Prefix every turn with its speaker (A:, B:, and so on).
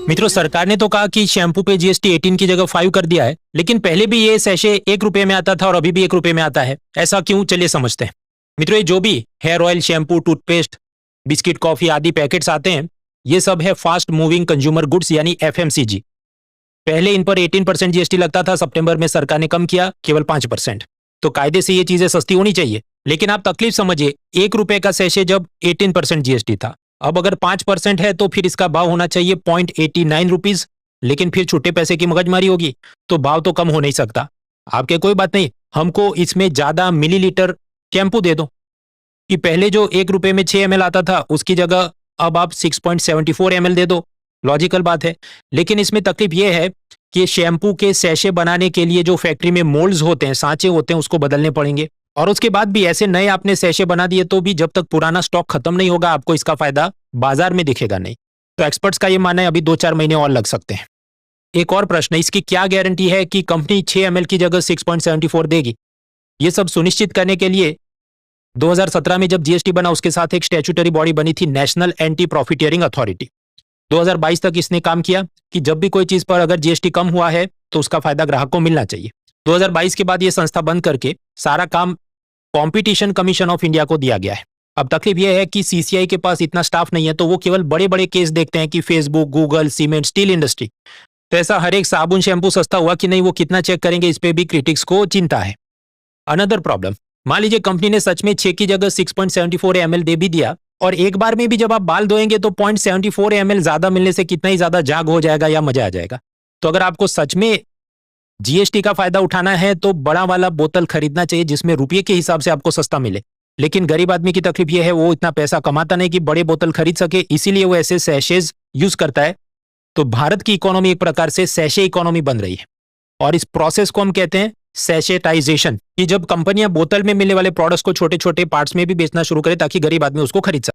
A: मित्रों, सरकार ने तो कहा कि शैम्पू पे जीएसटी 18 की जगह 5 कर दिया है, लेकिन पहले भी ये सैशे 1 रुपए में आता था और अभी भी 1 रुपए में आता है। ऐसा क्यों, चलिए समझते हैं। मित्रों, ये जो भी hair oil, shampoo, toothpaste, biscuit, coffee आदि पैकेट्स आते हैं, ये सब है फास्ट मूविंग कंज्यूमर गुड्स यानी FMCG। पहले इन पर 18% जीएसटी लगता था, सितंबर में सरकार ने कम किया केवल 5%। तो कायदे से ये चीजें सस्ती होनी चाहिए, लेकिन आप तकलीफ समझिए, 1 रुपए का सैशे जब 18% जीएसटी था, अब अगर 5% है तो फिर इसका भाव होना चाहिए 0.89 रुपीज, लेकिन फिर छुट्टे पैसे की मगजमारी होगी तो भाव तो कम हो नहीं सकता। आपके कोई बात नहीं, हमको इसमें ज्यादा मिलीलीटर शैम्पू दे दो कि पहले जो 1 रुपए में 6 ml आता था उसकी जगह अब आप 6.74 ml दे दो। लॉजिकल बात है, लेकिन इसमें तकलीफ यह है कि शैम्पू के सैशे बनाने के लिए जो फैक्ट्री में मोल्ड्स होते हैं, सांचे होते हैं, उसको बदलने पड़ेंगे। और उसके बाद भी ऐसे नए आपने सैशे बना दिए तो भी जब तक पुराना स्टॉक खत्म नहीं होगा आपको इसका फायदा बाजार में दिखेगा नहीं। तो एक्सपर्ट्स का ये मानना है अभी 2-4 महीने और लग सकते हैं। एक और प्रश्न है, इसकी क्या गारंटी है कि कंपनी 6 ml की जगह 6.74 देगी? ये सब सुनिश्चित करने के लिए 2017 में जब जीएसटी बना उसके साथ एक स्टैट्यूटरी बॉडी बनी थी, नेशनल एंटी प्रॉफिटियरिंग अथॉरिटी। 2022 तक इसने काम किया कि जब भी कोई चीज पर अगर जीएसटी कम हुआ है तो उसका फायदा ग्राहक को मिलना चाहिए। 2022 के बाद ये संस्था बंद करके सारा काम कंपटीशन कमीशन ऑफ इंडिया को दिया गया है। अब तकलीफ यह है कि सीसीआई के पास इतना स्टाफ नहीं है, तो वो केवल बड़े बड़े केस देखते हैं कि Facebook, Google, cement, steel industry. तो ऐसा हर एक साबुन शैम्पू सस्ता हुआ कि नहीं वो कितना चेक करेंगे, इस पे भी क्रिटिक्स को चिंता है। अनदर प्रॉब्लम, मान लीजिए कंपनी ने सच में 6 की जगह 6.74 ml दे भी दिया और एक बार में भी जब आप बाल धोएंगे तो 0.74 ml ज्यादा मिलने से कितना ही ज्यादा जाग हो जाएगा या मजा आ जाएगा। तो अगर आपको सच में जीएसटी का फायदा उठाना है तो बड़ा वाला बोतल खरीदना चाहिए जिसमें रुपये के हिसाब से आपको सस्ता मिले। लेकिन गरीब आदमी की तकलीफ यह है वो इतना पैसा कमाता नहीं कि बड़े बोतल खरीद सके, इसीलिए वो ऐसे सैशेज यूज करता है। तो भारत की इकोनॉमी एक प्रकार से सैशे इकोनॉमी बन रही है और इस प्रोसेस को हम कहते हैं सैशेटाइजेशन, कि जब कंपनियां बोतल में मिलने वाले प्रोडक्ट्स को छोटे छोटे पार्ट्स में भी बेचना शुरू करें ताकि गरीब आदमी उसको खरीद सके।